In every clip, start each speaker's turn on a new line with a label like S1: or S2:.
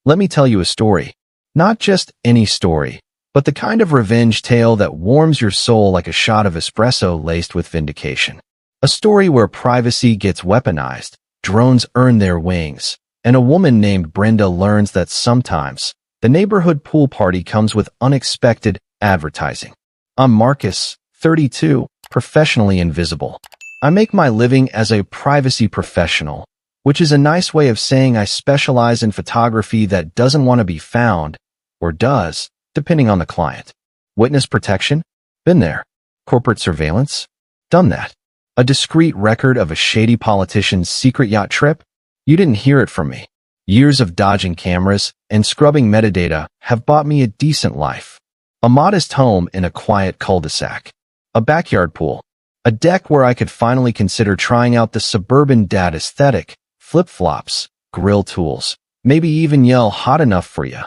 S1: Let me tell you a story. Not just any story, but the kind of revenge tale that warms your soul like a shot of espresso laced with vindication. A story where privacy gets weaponized, drones earn their wings, and a woman named Brenda learns that sometimes the neighborhood pool party comes with unexpected advertising. I'm Marcus, 32, professionally invisible. I make my living as a privacy professional, which is a nice way of saying I specialize in photography that doesn't want to be found, or does, depending on the client. Witness protection? Been there. Corporate surveillance? Done that. A discreet record of a shady politician's secret yacht trip? You didn't hear it from me. Years of dodging cameras and scrubbing metadata have bought me a decent life. A modest home in a quiet cul-de-sac. A backyard pool. A deck where I could finally consider trying out the suburban dad aesthetic, flip-flops, grill tools, maybe even yell hot enough for you.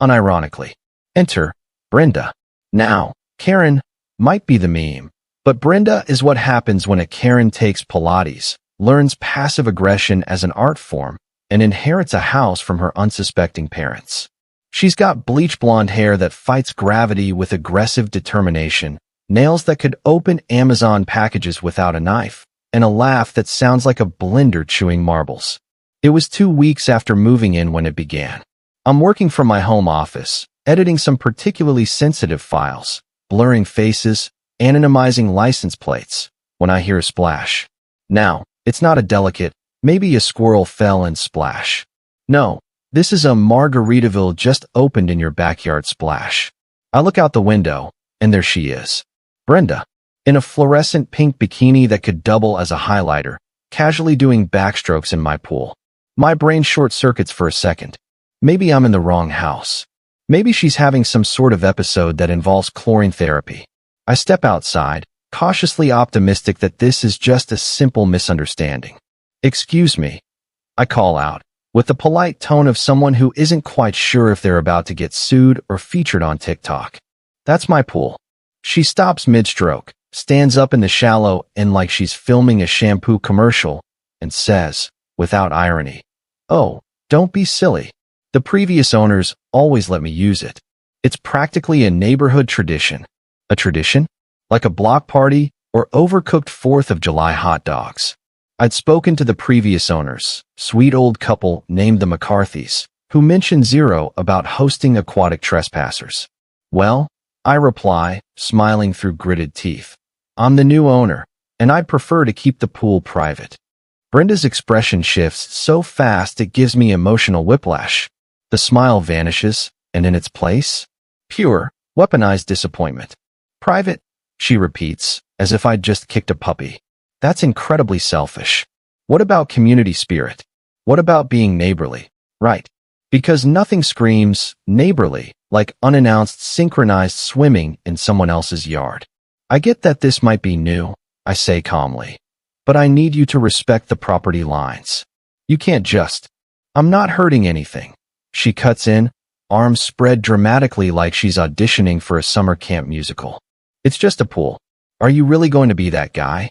S1: Unironically. Enter Brenda. Now, Karen might be the meme, but Brenda is what happens when a Karen takes Pilates, learns passive aggression as an art form, and inherits a house from her unsuspecting parents. She's got bleach blonde hair that fights gravity with aggressive determination, nails that could open Amazon packages without a knife, and a laugh that sounds like a blender chewing marbles. It was 2 weeks after moving in when it began. I'm working from my home office, editing some particularly sensitive files, blurring faces, anonymizing license plates, when I hear a splash. Now, it's not a delicate, maybe a squirrel fell and splash. No, this is a Margaritaville just opened in your backyard splash. I look out the window, and there she is. Brenda, in a fluorescent pink bikini that could double as a highlighter, casually doing backstrokes in my pool. My brain short-circuits for a second. Maybe I'm in the wrong house. Maybe she's having some sort of episode that involves chlorine therapy. I step outside, cautiously optimistic that this is just a simple misunderstanding. Excuse me, I call out, with the polite tone of someone who isn't quite sure if they're about to get sued or featured on TikTok. That's my pool. She stops mid-stroke, stands up in the shallow end like she's filming a shampoo commercial, and says, without irony, "Oh, don't be silly. The previous owners always let me use it. It's practically a neighborhood tradition." A tradition? Like a block party or overcooked 4th of July hot dogs. I'd spoken to the previous owners, sweet old couple named the McCarthys, who mentioned zero about hosting aquatic trespassers. Well, I reply, smiling through gritted teeth. I'm the new owner, and I'd prefer to keep the pool private. Brenda's expression shifts so fast it gives me emotional whiplash. The smile vanishes, and in its place, pure, weaponized disappointment. Private, she repeats, as if I'd just kicked a puppy. That's incredibly selfish. What about community spirit? What about being neighborly? Right. Because nothing screams neighborly like unannounced synchronized swimming in someone else's yard. I get that this might be new, I say calmly, but I need you to respect the property lines. You can't just. I'm not hurting anything. She cuts in, arms spread dramatically like she's auditioning for a summer camp musical. It's just a pool. Are you really going to be that guy?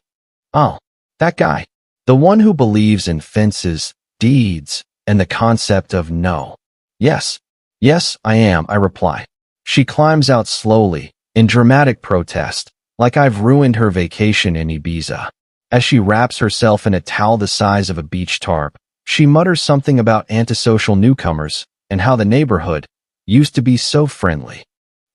S1: Oh, that guy. The one who believes in fences, deeds, and the concept of no. Yes, I am, I reply. She climbs out slowly, in dramatic protest, like I've ruined her vacation in Ibiza. As she wraps herself in a towel the size of a beach tarp, she mutters something about antisocial newcomers and how the neighborhood used to be so friendly.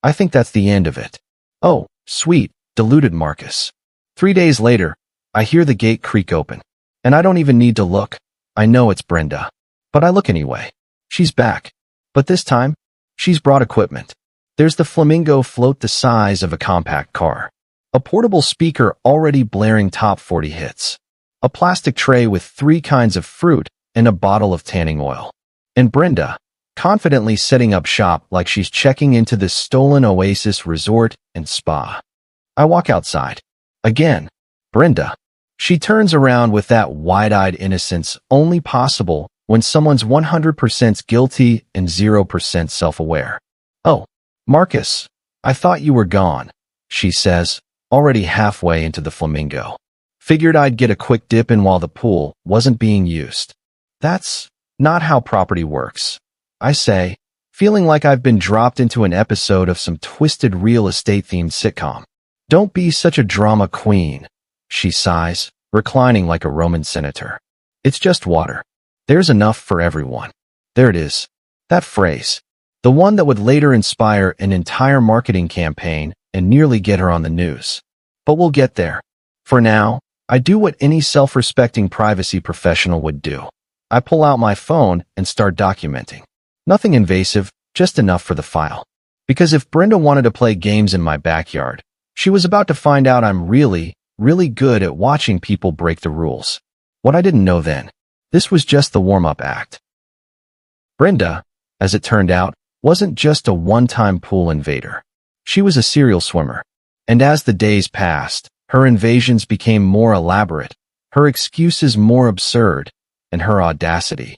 S1: I think that's the end of it. Oh, sweet, deluded Marcus. 3 days later, I hear the gate creak open, and I don't even need to look. I know it's Brenda. But I look anyway. She's back. But this time, she's brought equipment. There's the flamingo float the size of a compact car. A portable speaker already blaring top 40 hits. A plastic tray with 3 kinds of fruit and a bottle of tanning oil. And Brenda, confidently setting up shop like she's checking into this stolen oasis resort and spa. I walk outside. Again, Brenda. She turns around with that wide-eyed innocence only possible when someone's 100% guilty and 0% self-aware. "Oh, Marcus, I thought you were gone," she says, already halfway into the flamingo. "Figured I'd get a quick dip in while the pool wasn't being used." That's not how property works. I say, feeling like I've been dropped into an episode of some twisted real estate-themed sitcom. Don't be such a drama queen, she sighs, reclining like a Roman senator. It's just water. There's enough for everyone. There it is. That phrase. The one that would later inspire an entire marketing campaign and nearly get her on the news. But we'll get there. For now, I do what any self-respecting privacy professional would do. I pull out my phone and start documenting. Nothing invasive, just enough for the file. Because if Brenda wanted to play games in my backyard, she was about to find out I'm really good at watching people break the rules. What I didn't know then. This was just the warm-up act. Brenda, as it turned out, wasn't just a one-time pool invader. She was a serial swimmer. And as the days passed, her invasions became more elaborate, her excuses more absurd, and her audacity,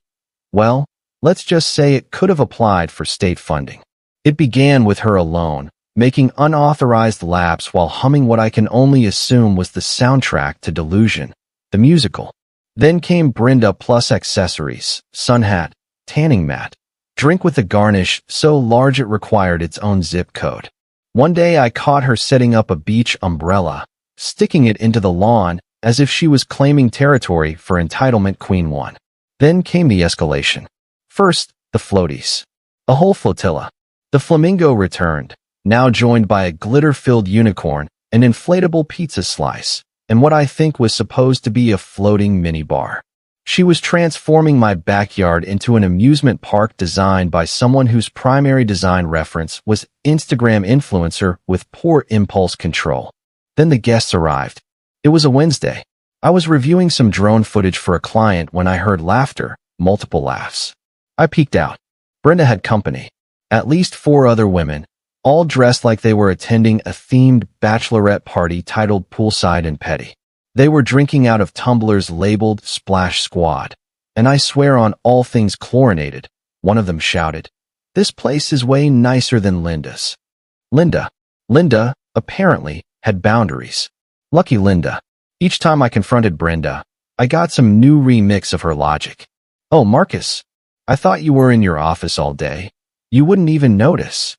S1: well, let's just say it could have applied for state funding. It began with her alone, making unauthorized laps while humming what I can only assume was the soundtrack to Delusion, the musical. Then came Brenda plus accessories, sun hat, tanning mat, drink with a garnish so large it required its own zip code. One day I caught her setting up a beach umbrella, sticking it into the lawn as if she was claiming territory for Entitlement Queen 1. Then came the escalation. First, the floaties. A whole flotilla. The flamingo returned, now joined by a glitter-filled unicorn, an inflatable pizza slice, and what I think was supposed to be a floating mini-bar. She was transforming my backyard into an amusement park designed by someone whose primary design reference was Instagram influencer with poor impulse control. Then the guests arrived. It was a Wednesday. I was reviewing some drone footage for a client when I heard laughter, multiple laughs. I peeked out. Brenda had company. At least 4 other women, all dressed like they were attending a themed bachelorette party titled Poolside and Petty. They were drinking out of tumblers labeled Splash Squad, and I swear on all things chlorinated, one of them shouted, "This place is way nicer than Linda's." Linda, apparently, had boundaries. Lucky Linda. Each time I confronted Brenda, I got some new remix of her logic. "Oh, Marcus, I thought you were in your office all day. You wouldn't even notice."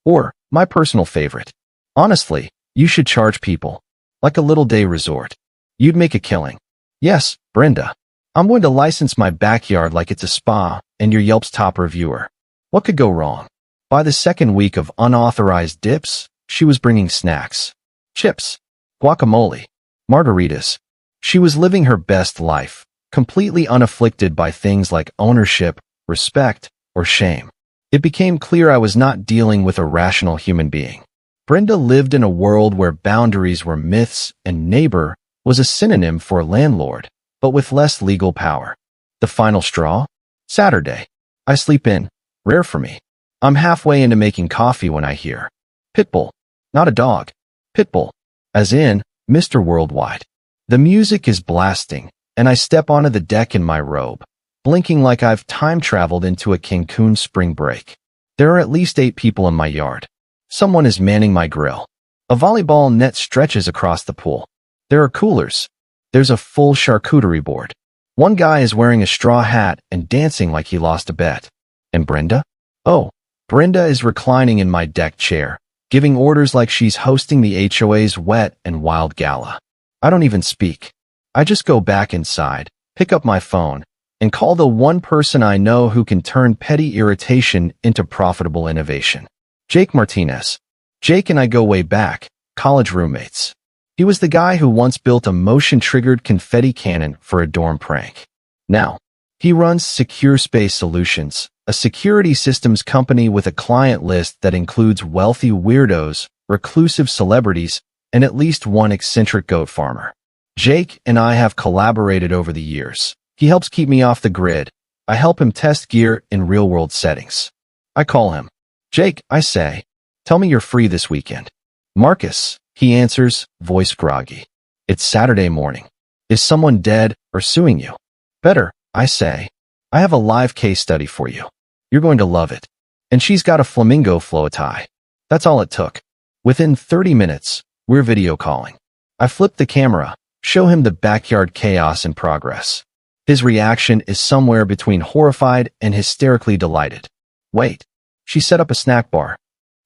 S1: Or, my personal favorite, "Honestly, you should charge people. Like a little day resort. You'd make a killing." Yes, Brenda. I'm going to license my backyard like it's a spa and your Yelp's top reviewer. What could go wrong? By the second week of unauthorized dips, she was bringing snacks. Chips. Guacamole. Margaritas. She was living her best life, completely unafflicted by things like ownership, respect, or shame. It became clear I was not dealing with a rational human being. Brenda lived in a world where boundaries were myths and neighbor was a synonym for landlord, but with less legal power. The final straw? Saturday. I sleep in. Rare for me. I'm halfway into making coffee when I hear Pitbull. Not a dog. Pitbull. As in, Mr. Worldwide. The music is blasting, and I step onto the deck in my robe, blinking like I've time-traveled into a Cancun spring break. There are at least 8 people in my yard. Someone is manning my grill. A volleyball net stretches across the pool. There are coolers. There's a full charcuterie board. One guy is wearing a straw hat and dancing like he lost a bet. And Brenda? Oh, Brenda is reclining in my deck chair, giving orders like she's hosting the HOA's Wet and Wild Gala. I don't even speak. I just go back inside, pick up my phone, and call the one person I know who can turn petty irritation into profitable innovation. Jake Martinez. Jake and I go way back, college roommates. He was the guy who once built a motion-triggered confetti cannon for a dorm prank. Now, he runs Secure Space Solutions, a security systems company with a client list that includes wealthy weirdos, reclusive celebrities, and at least one eccentric goat farmer. Jake and I have collaborated over the years. He helps keep me off the grid. I help him test gear in real-world settings. I call him. "Jake," I say, "tell me you're free this weekend." "Marcus," he answers, voice groggy. "It's Saturday morning. Is someone dead or suing you?" "Better," I say. "I have a live case study for you. You're going to love it." And she's got a flamingo floatie. That's all it took. Within 30 minutes, we're video calling. I flip the camera, show him the backyard chaos in progress. His reaction is somewhere between horrified and hysterically delighted. Wait. She set up a snack bar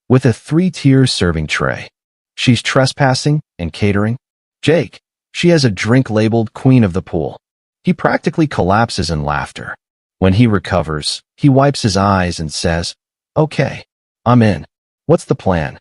S1: with a 3-tier serving tray. She's trespassing and catering. Jake. She has a drink labeled Queen of the Pool. He practically collapses in laughter. When he recovers, he wipes his eyes and says, "Okay, I'm in. What's the plan?"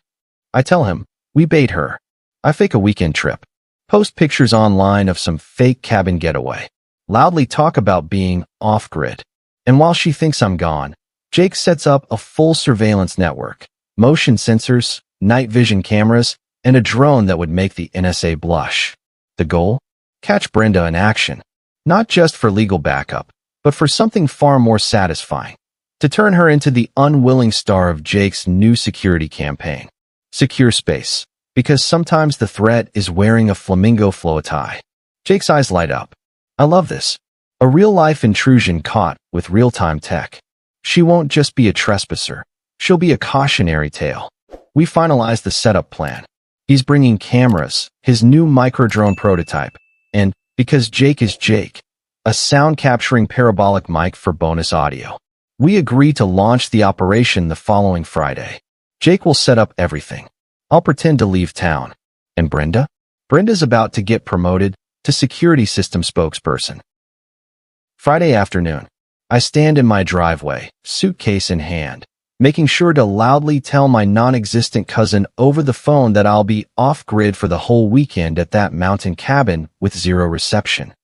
S1: I tell him, we bait her. I fake a weekend trip. Post pictures online of some fake cabin getaway. Loudly talk about being off-grid. And while she thinks I'm gone, Jake sets up a full surveillance network, motion sensors, night vision cameras, and a drone that would make the NSA blush. The goal? Catch Brenda in action. Not just for legal backup, but for something far more satisfying. To turn her into the unwilling star of Jake's new security campaign. Secure space. Because sometimes the threat is wearing a flamingo floatie. Jake's eyes light up. I love this. A real-life intrusion caught with real-time tech. She won't just be a trespasser. She'll be a cautionary tale. We finalized the setup plan. He's bringing cameras, his new micro-drone prototype, and, because Jake is Jake, a sound-capturing parabolic mic for bonus audio. We agree to launch the operation the following Friday. Jake will set up everything. I'll pretend to leave town. And Brenda? Brenda's about to get promoted to security system spokesperson. Friday afternoon. I stand in my driveway, suitcase in hand, making sure to loudly tell my non-existent cousin over the phone that I'll be off-grid for the whole weekend at that mountain cabin with zero reception.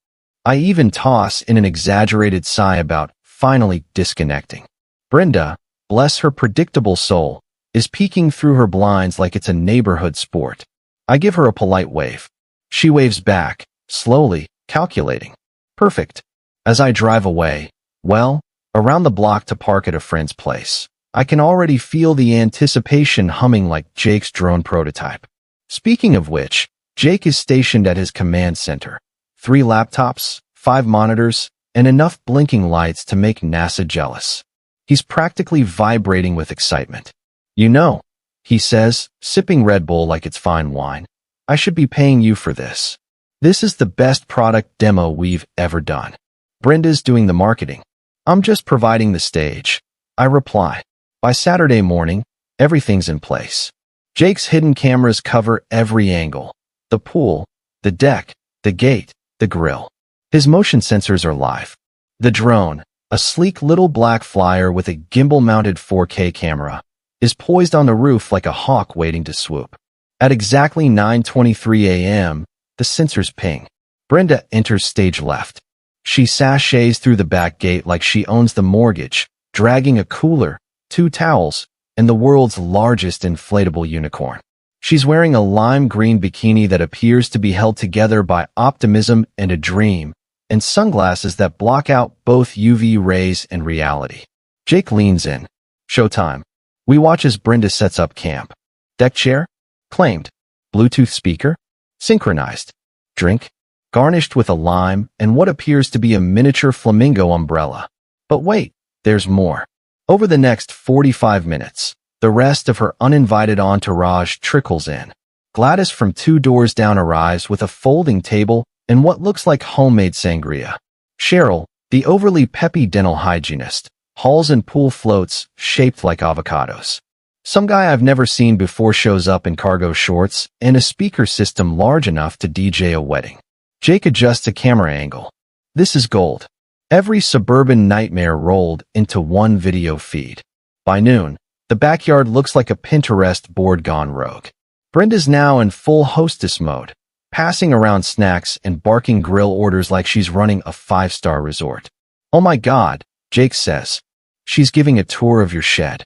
S1: I even toss in an exaggerated sigh about finally disconnecting. Brenda, bless her predictable soul, is peeking through her blinds like it's a neighborhood sport. I give her a polite wave. She waves back, slowly, calculating. Perfect. As I drive away, around the block to park at a friend's place, I can already feel the anticipation humming like Jake's drone prototype. Speaking of which, Jake is stationed at his command center. 3 laptops, 5 monitors, and enough blinking lights to make NASA jealous. He's practically vibrating with excitement. You know, he says, sipping Red Bull like it's fine wine, I should be paying you for this. This is the best product demo we've ever done. Brenda's doing the marketing. I'm just providing the stage. I reply. By Saturday morning, everything's in place. Jake's hidden cameras cover every angle. The pool, the deck, the gate, the grill. His motion sensors are live. The drone, a sleek little black flyer with a gimbal-mounted 4K camera, is poised on the roof like a hawk waiting to swoop. At exactly 9:23 a.m., the sensors ping. Brenda enters stage left. She sashays through the back gate like she owns the mortgage, dragging a cooler, 2 towels, and the world's largest inflatable unicorn. She's wearing a lime green bikini that appears to be held together by optimism and a dream, and sunglasses that block out both UV rays and reality. Jake leans in. Showtime. We watch as Brenda sets up camp. Deck chair? Claimed. Bluetooth speaker? Synchronized. Drink? Garnished with a lime and what appears to be a miniature flamingo umbrella. But wait, there's more. Over the next 45 minutes, the rest of her uninvited entourage trickles in. Gladys from 2 doors down arrives with a folding table and what looks like homemade sangria. Cheryl, the overly peppy dental hygienist, hauls in pool floats shaped like avocados. Some guy I've never seen before shows up in cargo shorts and a speaker system large enough to DJ a wedding. Jake adjusts a camera angle. This is gold. Every suburban nightmare rolled into one video feed. By noon, the backyard looks like a Pinterest board gone rogue. Brenda's now in full hostess mode, passing around snacks and barking grill orders like she's running a 5-star resort. Oh my God, Jake says. She's giving a tour of your shed.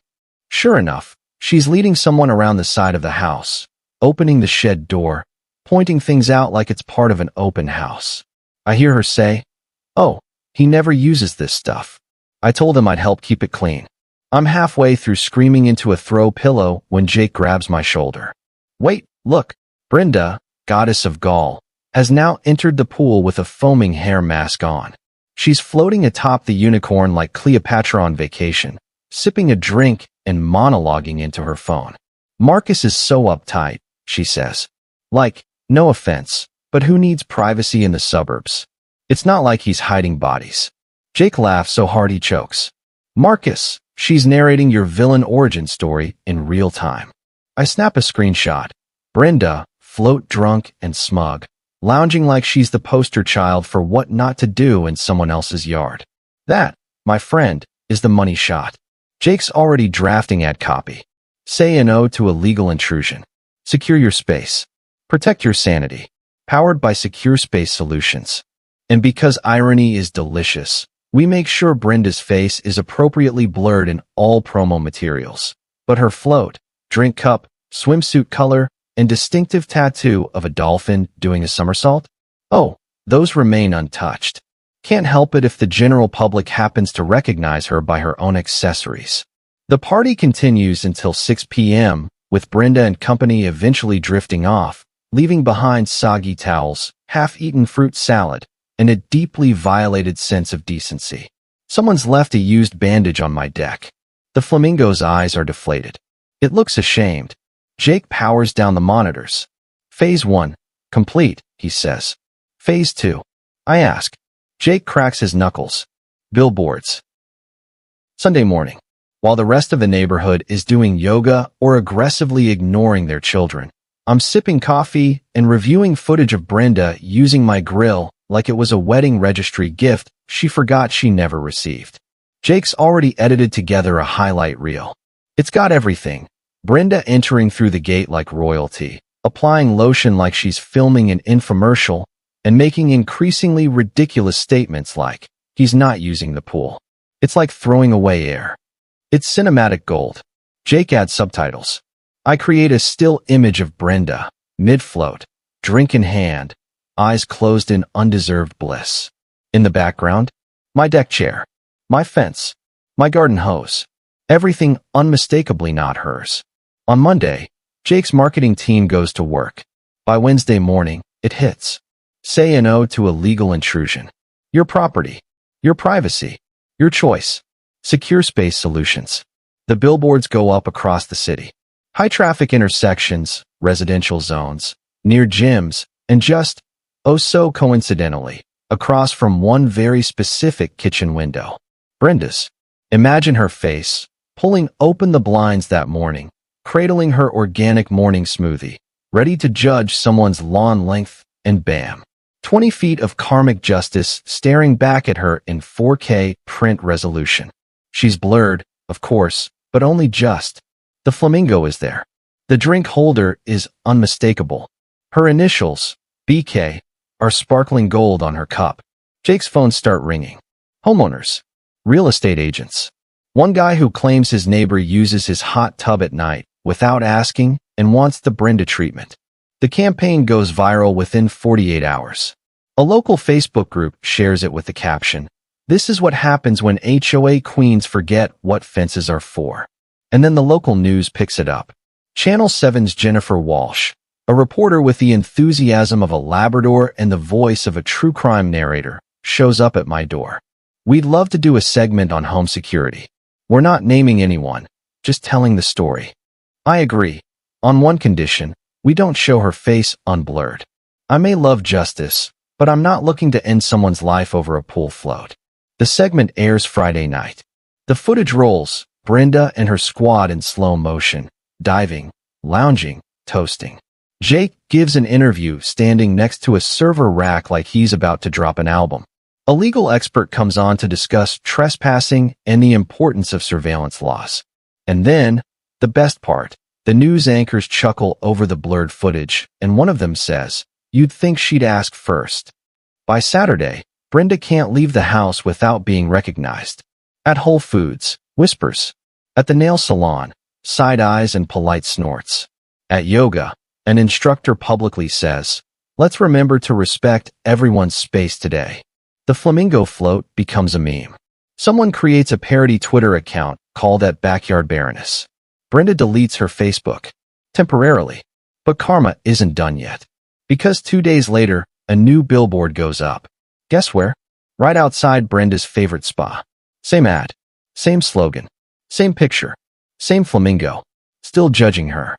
S1: Sure enough, she's leading someone around the side of the house, opening the shed door, pointing things out like it's part of an open house. I hear her say, "Oh, he never uses this stuff. I told him I'd help keep it clean." I'm halfway through screaming into a throw pillow when Jake grabs my shoulder. Wait, look. Brenda, goddess of Gaul, has now entered the pool with a foaming hair mask on. She's floating atop the unicorn like Cleopatra on vacation, sipping a drink and monologuing into her phone. Marcus is so uptight, she says. Like, no offense, but who needs privacy in the suburbs? It's not like he's hiding bodies. Jake laughs so hard he chokes. Marcus, She's narrating your villain origin story in real time. I snap a screenshot. Brenda, float drunk and smug, lounging like she's the poster child for what not to do in someone else's yard. That, my friend, is the money shot. Jake's already drafting ad copy. Say no to illegal intrusion. Secure your space. Protect your sanity. Powered by Secure Space Solutions. And because irony is delicious, we make sure Brenda's face is appropriately blurred in all promo materials. But her float, drink cup, swimsuit color, and distinctive tattoo of a dolphin doing a somersault? Oh, those remain untouched. Can't help it if the general public happens to recognize her by her own accessories. The party continues until 6 p.m., with Brenda and company eventually drifting off, leaving behind soggy towels, half-eaten fruit salad, and a deeply violated sense of decency. Someone's left a used bandage on my deck. The flamingo's eyes are deflated. It looks ashamed. Jake powers down the monitors. Phase 1. Complete, he says. Phase 2. I ask. Jake cracks his knuckles. Billboards. Sunday morning. While the rest of the neighborhood is doing yoga or aggressively ignoring their children, I'm sipping coffee and reviewing footage of Brenda using my grill like it was a wedding registry gift she forgot she never received. Jake's already edited together a highlight reel. It's got everything. Brenda entering through the gate like royalty, applying lotion like she's filming an infomercial, and making increasingly ridiculous statements like, he's not using the pool. It's like throwing away air. It's cinematic gold. Jake adds subtitles. I create a still image of Brenda, mid-float, drink in hand, eyes closed in undeserved bliss. In the background, my deck chair, my fence, my garden hose, everything unmistakably not hers. On Monday, Jake's marketing team goes to work. By Wednesday morning, it hits. Say no to illegal intrusion. Your property, your privacy, your choice. Secure Space Solutions. The billboards go up across the city. High-traffic intersections, residential zones, near gyms, and just, oh so coincidentally, across from one very specific kitchen window. Brenda's. Imagine her face, pulling open the blinds that morning, cradling her organic morning smoothie, ready to judge someone's lawn length, and bam. 20 feet of karmic justice staring back at her in 4K print resolution. She's blurred, of course, but only just. The flamingo is there. The drink holder is unmistakable. Her initials, BK, are sparkling gold on her cup. Jake's phones start ringing. Homeowners. Real estate agents. One guy who claims his neighbor uses his hot tub at night without asking and wants the Brenda treatment. The campaign goes viral within 48 hours. A local Facebook group shares it with the caption, "This is what happens when HOA queens forget what fences are for." And then the local news picks it up. Channel 7's Jennifer Walsh, a reporter with the enthusiasm of a Labrador and the voice of a true crime narrator, shows up at my door. "We'd love to do a segment on home security. We're not naming anyone, just telling the story." I agree. On one condition, we don't show her face unblurred. I may love justice, but I'm not looking to end someone's life over a pool float. The segment airs Friday night. The footage rolls, Brenda and her squad in slow motion, diving, lounging, toasting. Jake gives an interview standing next to a server rack like he's about to drop an album. A legal expert comes on to discuss trespassing and the importance of surveillance laws. And then, the best part, the news anchors chuckle over the blurred footage, and one of them says, "You'd think she'd ask first." By Saturday, Brenda can't leave the house without being recognized. At Whole Foods, whispers. At the nail salon, side eyes and polite snorts. At yoga, an instructor publicly says, "Let's remember to respect everyone's space today." The flamingo float becomes a meme. Someone creates a parody Twitter account called at Backyard Baroness. Brenda deletes her Facebook. Temporarily. But karma isn't done yet. Because 2 days later, a new billboard goes up. Guess where? Right outside Brenda's favorite spa. Same ad. Same slogan. Same picture. Same flamingo. Still judging her.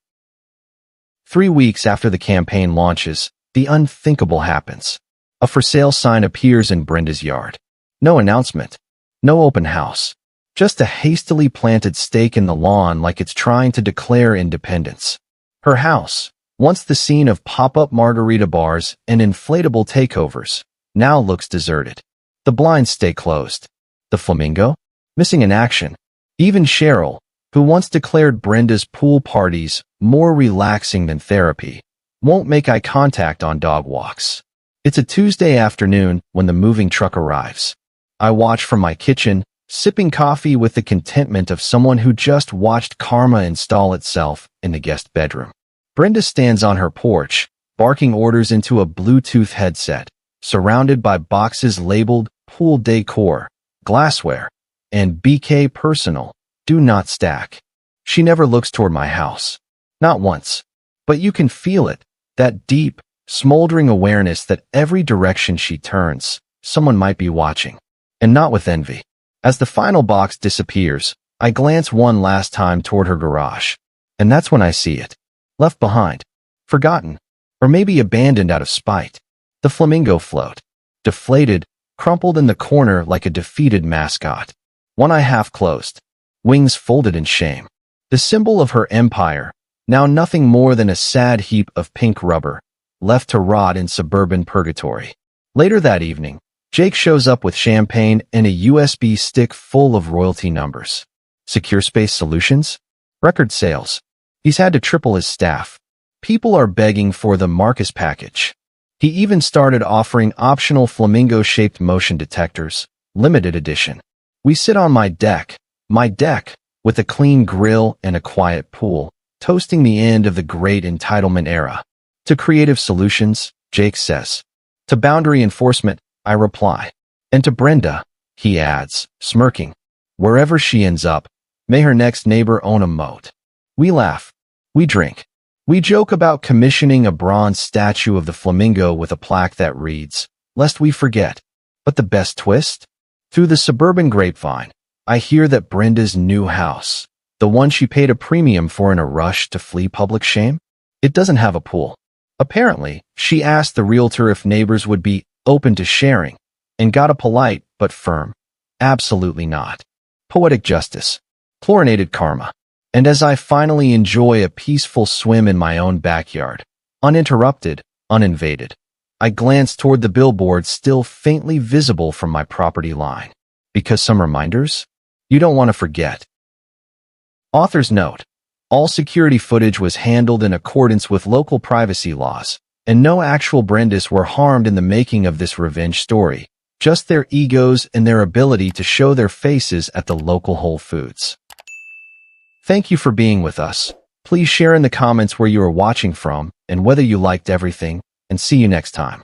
S1: 3 weeks after the campaign launches, the unthinkable happens. A for sale sign appears in Brenda's yard. No announcement. No open house. Just a hastily planted stake in the lawn like it's trying to declare independence. Her house, once the scene of pop-up margarita bars and inflatable takeovers, now looks deserted. The blinds stay closed. The flamingo? Missing in action. Even Cheryl, who once declared Brenda's pool parties more relaxing than therapy, won't make eye contact on dog walks. It's a Tuesday afternoon when the moving truck arrives. I watch from my kitchen, sipping coffee with the contentment of someone who just watched karma install itself in the guest bedroom. Brenda stands on her porch, barking orders into a Bluetooth headset, surrounded by boxes labeled pool decor, glassware, and BK personal, do not stack. She never looks toward my house. Not once. But you can feel it, that deep, smoldering awareness that every direction she turns, someone might be watching. And not with envy. As the final box disappears, I glance one last time toward her garage. And that's when I see it. Left behind. Forgotten. Or maybe abandoned out of spite. The flamingo float. Deflated, crumpled in the corner like a defeated mascot. One eye half closed. Wings folded in shame. The symbol of her empire, now nothing more than a sad heap of pink rubber, left to rot in suburban purgatory. Later that evening, Jake shows up with champagne and a USB stick full of royalty numbers. Secure Space Solutions? Record sales. He's had to triple his staff. People are begging for the Marcus package. He even started offering optional flamingo-shaped motion detectors, limited edition. We sit on my deck, with a clean grill and a quiet pool, toasting the end of the great entitlement era. To creative solutions, Jake says. To boundary enforcement, I reply. And to Brenda, he adds, smirking. Wherever she ends up, may her next neighbor own a moat. We laugh. We drink. We joke about commissioning a bronze statue of the flamingo with a plaque that reads, lest we forget. But the best twist? Through the suburban grapevine, I hear that Brenda's new house, the one she paid a premium for in a rush to flee public shame, it doesn't have a pool. Apparently, she asked the realtor if neighbors would be open to sharing, and got a polite but firm, absolutely not. Poetic justice. Chlorinated karma. And as I finally enjoy a peaceful swim in my own backyard, uninterrupted, uninvaded, I glance toward the billboards still faintly visible from my property line. Because some reminders? You don't want to forget. Author's note. All security footage was handled in accordance with local privacy laws, and no actual Brendas were harmed in the making of this revenge story, just their egos and their ability to show their faces at the local Whole Foods. Thank you for being with us. Please share in the comments where you are watching from and whether you liked everything, and see you next time.